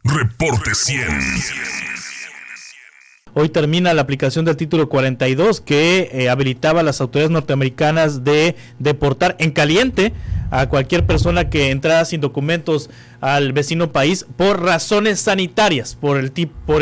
Reporte 100. Hoy termina la aplicación del título 42 que habilitaba a las autoridades norteamericanas de deportar en caliente a cualquier persona que entrara sin documentos al vecino país por razones sanitarias, por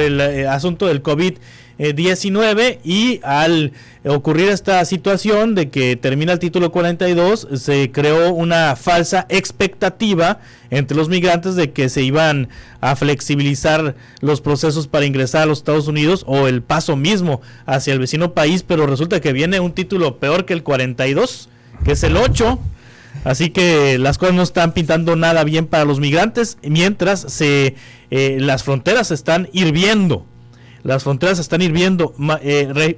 el asunto del COVID-19, y al ocurrir esta situación de que termina el título 42, se creó una falsa expectativa entre los migrantes de que se iban a flexibilizar los procesos para ingresar a los Estados Unidos o el paso mismo hacia el vecino país, pero resulta que viene un título peor que el 42, que es el 8. Así que las cosas no están pintando nada bien para los migrantes, mientras las fronteras están hirviendo.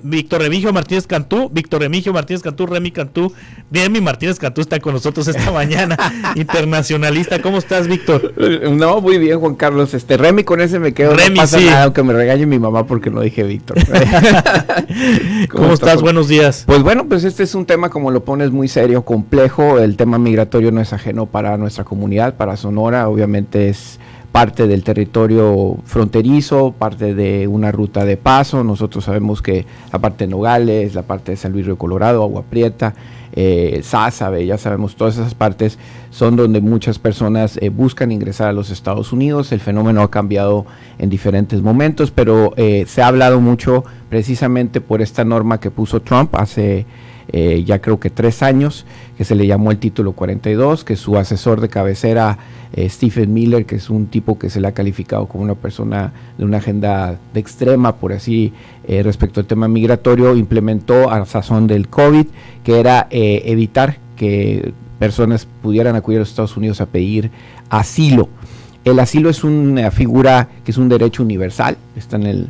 Víctor Remigio Martínez Cantú, Remy Martínez Cantú está con nosotros esta mañana, internacionalista. ¿Cómo estás, Víctor? No, muy bien, Juan Carlos. Remy, con ese me quedo. Remy, no pasa sí. nada, aunque me regañe mi mamá porque no dije Víctor. ¿Cómo estás? Buenos días. Pues bueno, pues este es un tema, como lo pones, muy serio, complejo. El tema migratorio no es ajeno para nuestra comunidad, para Sonora. Obviamente es parte del territorio fronterizo, parte de una ruta de paso. Nosotros sabemos que la parte de Nogales, la parte de San Luis Río Colorado, Agua Prieta, Sázabe, ya sabemos, todas esas partes son donde muchas personas buscan ingresar a los Estados Unidos. El fenómeno ha cambiado en diferentes momentos, pero se ha hablado mucho precisamente por esta norma que puso Trump hace ya creo que 3 años, que se le llamó el título 42, que su asesor de cabecera, Stephen Miller, que es un tipo que se le ha calificado como una persona de una agenda de extrema, por así, respecto al tema migratorio, implementó a razón del COVID, que era evitar que personas pudieran acudir a los Estados Unidos a pedir asilo. El asilo es una figura que es un derecho universal, está en el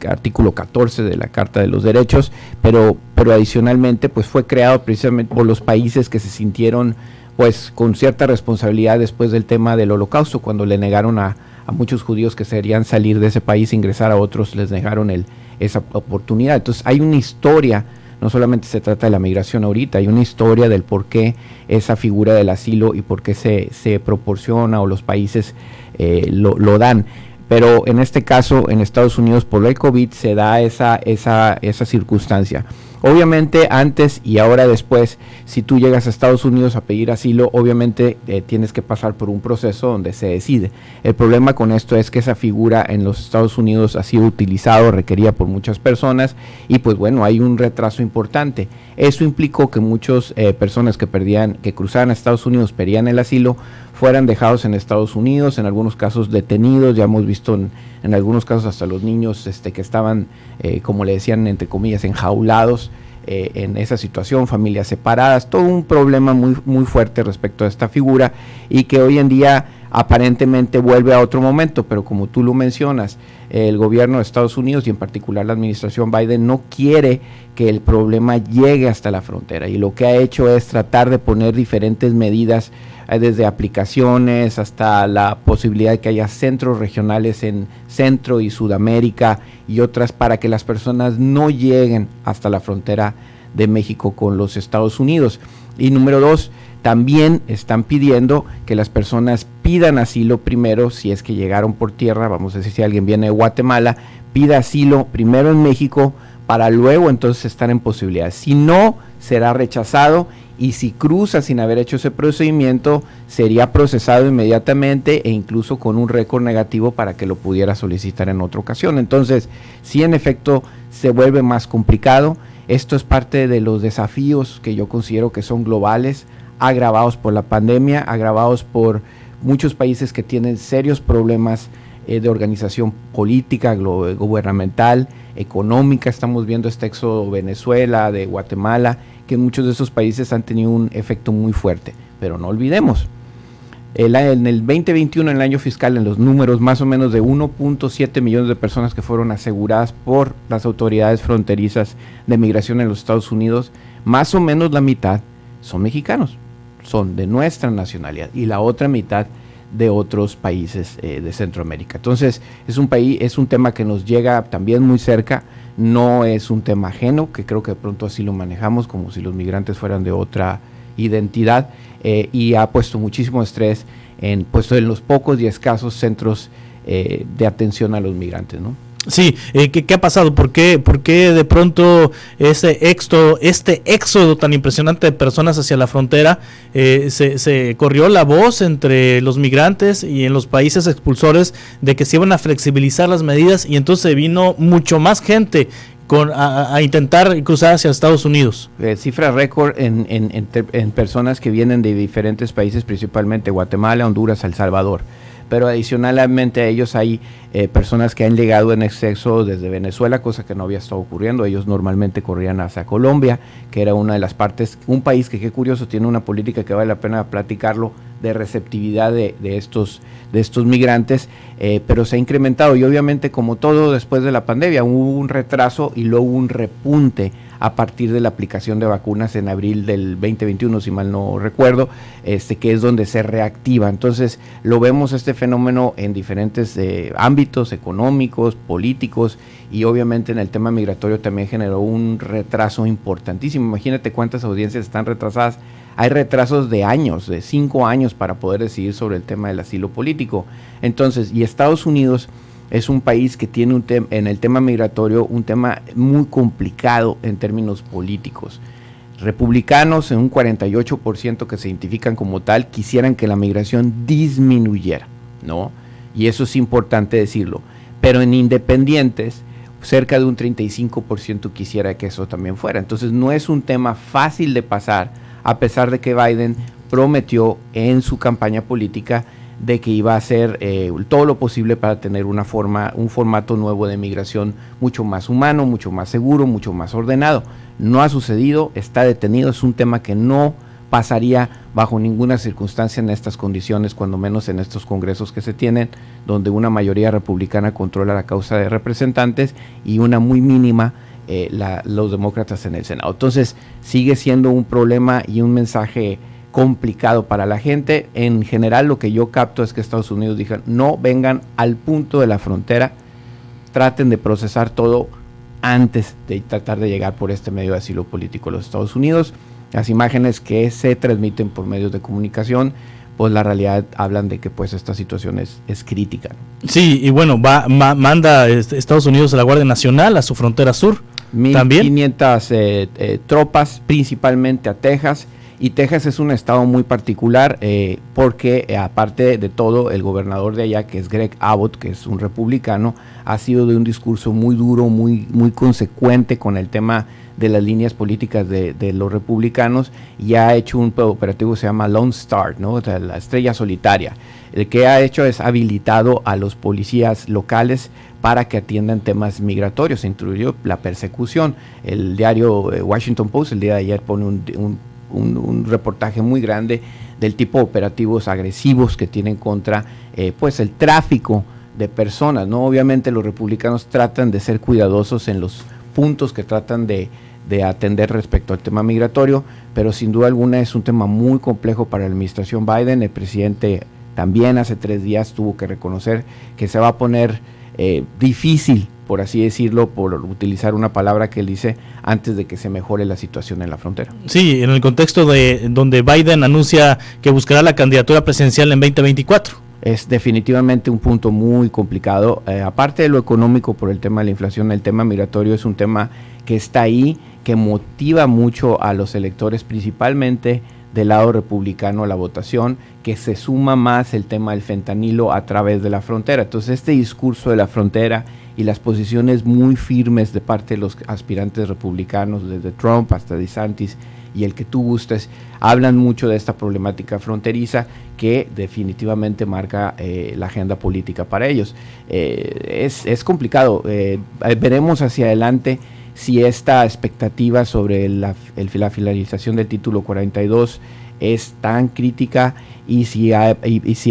artículo 14 de la Carta de los Derechos, pero adicionalmente pues fue creado precisamente por los países que se sintieron pues con cierta responsabilidad después del tema del Holocausto, cuando le negaron a muchos judíos que querían salir de ese país e ingresar a otros, les negaron esa oportunidad. Entonces hay una historia, no solamente se trata de la migración ahorita, hay una historia del por qué esa figura del asilo y por qué se proporciona o los países lo dan. Pero en este caso, en Estados Unidos, por el COVID, se da esa circunstancia. Obviamente, antes y ahora después, si tú llegas a Estados Unidos a pedir asilo, obviamente tienes que pasar por un proceso donde se decide. El problema con esto es que esa figura en los Estados Unidos ha sido utilizado, requerida por muchas personas, y pues bueno, hay un retraso importante. Eso implicó que muchas personas que cruzaban a Estados Unidos, pedían el asilo, fueran dejados en Estados Unidos, en algunos casos detenidos. Ya hemos visto en algunos casos hasta los niños que estaban, como le decían, entre comillas, enjaulados en esa situación, familias separadas, todo un problema muy, muy fuerte respecto a esta figura, y que hoy en día aparentemente vuelve a otro momento, pero como tú lo mencionas, el gobierno de Estados Unidos y en particular la administración Biden no quiere que el problema llegue hasta la frontera, y lo que ha hecho es tratar de poner diferentes medidas, desde aplicaciones hasta la posibilidad de que haya centros regionales en Centro y Sudamérica y otras, para que las personas no lleguen hasta la frontera de México con los Estados Unidos. Y número 2, también están pidiendo que las personas pidan asilo primero, si es que llegaron por tierra, vamos a decir, si alguien viene de Guatemala, pida asilo primero en México para luego entonces estar en posibilidad. Si no, será rechazado, y si cruza sin haber hecho ese procedimiento, sería procesado inmediatamente e incluso con un récord negativo para que lo pudiera solicitar en otra ocasión. Entonces, sí, en efecto, se vuelve más complicado. Esto es parte de los desafíos que yo considero que son globales, agravados por la pandemia, agravados por muchos países que tienen serios problemas de organización política, gubernamental, económica. Estamos viendo este éxodo de Venezuela, de Guatemala, que muchos de esos países han tenido un efecto muy fuerte. Pero no olvidemos, en el 2021, en el año fiscal, en los números más o menos de 1.7 millones de personas que fueron aseguradas por las autoridades fronterizas de migración en los Estados Unidos, más o menos la mitad son mexicanos, son de nuestra nacionalidad, y la otra mitad de otros países de Centroamérica. Entonces es un tema que nos llega también muy cerca, no es un tema ajeno, que creo que de pronto así lo manejamos, como si los migrantes fueran de otra identidad, y ha puesto muchísimo estrés en los pocos y escasos centros de atención a los migrantes, ¿no? Sí, ¿qué ha pasado? ¿Por qué de pronto este éxodo tan impresionante de personas hacia la frontera? Se corrió la voz entre los migrantes y en los países expulsores de que se iban a flexibilizar las medidas, y entonces vino mucho más gente a intentar cruzar hacia Estados Unidos. Cifra récord en personas que vienen de diferentes países, principalmente Guatemala, Honduras, El Salvador. Pero adicionalmente a ellos hay personas que han llegado en exceso desde Venezuela, cosa que no había estado ocurriendo. Ellos normalmente corrían hacia Colombia, que era una de las partes, un país que, qué curioso, tiene una política que vale la pena platicarlo, de receptividad de estos migrantes, pero se ha incrementado, y obviamente, como todo después de la pandemia, hubo un retraso y luego un repunte a partir de la aplicación de vacunas en abril del 2021, si mal no recuerdo, que es donde se reactiva. Entonces lo vemos este fenómeno en diferentes ámbitos económicos, políticos, y obviamente en el tema migratorio también generó un retraso importantísimo. Imagínate cuántas audiencias están retrasadas. Hay retrasos de años, de 5 años, para poder decidir sobre el tema del asilo político. Entonces, y Estados Unidos es un país que tiene en el tema migratorio un tema muy complicado en términos políticos. Republicanos, en un 48% que se identifican como tal, quisieran que la migración disminuyera, ¿no? Y eso es importante decirlo. Pero en independientes, cerca de un 35% quisiera que eso también fuera. Entonces no es un tema fácil de pasar, a pesar de que Biden prometió en su campaña política de que iba a hacer todo lo posible para tener un formato nuevo de migración mucho más humano, mucho más seguro, mucho más ordenado. No ha sucedido, está detenido, es un tema que no pasaría bajo ninguna circunstancia en estas condiciones, cuando menos en estos congresos que se tienen, donde una mayoría republicana controla la Cámara de Representantes y una muy mínima los demócratas en el Senado. Entonces sigue siendo un problema y un mensaje complicado para la gente. En general, lo que yo capto es que Estados Unidos dijo: no vengan al punto de la frontera, traten de procesar todo antes de tratar de llegar por este medio de asilo político a los Estados Unidos. Las imágenes que se transmiten por medios de comunicación, pues la realidad hablan de que pues esta situación es crítica. Sí, y bueno, manda Estados Unidos a la Guardia Nacional a su frontera sur. 1,500 tropas, principalmente a Texas. Y Texas es un estado muy particular porque aparte de todo, el gobernador de allá, que es Greg Abbott, que es un republicano, ha sido de un discurso muy duro, muy consecuente con el tema de las líneas políticas de los republicanos, y ha hecho un operativo que se llama Lone Star, ¿no? O sea, la estrella solitaria. El que ha hecho es habilitado a los policías locales para que atiendan temas migratorios, incluyó la persecución. El diario Washington Post el día de ayer pone un reportaje muy grande del tipo de operativos agresivos que tienen contra pues el tráfico de personas, ¿no? Obviamente los republicanos tratan de ser cuidadosos en los puntos que tratan de atender respecto al tema migratorio, pero sin duda alguna es un tema muy complejo para la administración Biden. El presidente también hace 3 días tuvo que reconocer que se va a poner difícil, por así decirlo, por utilizar una palabra que él dice, antes de que se mejore la situación en la frontera. Sí, en el contexto de donde Biden anuncia que buscará la candidatura presidencial en 2024. Es definitivamente un punto muy complicado. Aparte de lo económico, por el tema de la inflación, el tema migratorio es un tema que está ahí, que motiva mucho a los electores, principalmente del lado republicano, a la votación, que se suma más el tema del fentanilo a través de la frontera. Entonces este discurso de la frontera y las posiciones muy firmes de parte de los aspirantes republicanos, desde Trump hasta DeSantis y el que tú gustes, hablan mucho de esta problemática fronteriza que definitivamente marca la agenda política para ellos. Es complicado. Veremos hacia adelante si esta expectativa sobre la finalización del título 42 es tan crítica, y si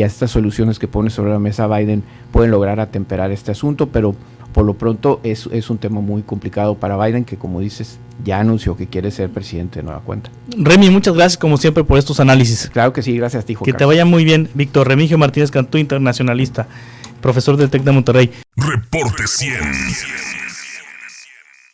estas soluciones que pone sobre la mesa Biden pueden lograr atemperar este asunto, pero por lo pronto es un tema muy complicado para Biden, que, como dices, ya anunció que quiere ser presidente de nueva cuenta. Remy, muchas gracias como siempre por estos análisis. Claro que sí, gracias a ti, Juan Que Carlos. te vaya muy bien, Víctor Remigio Martínez Cantú, internacionalista, profesor del TEC de Monterrey. Reporte 100.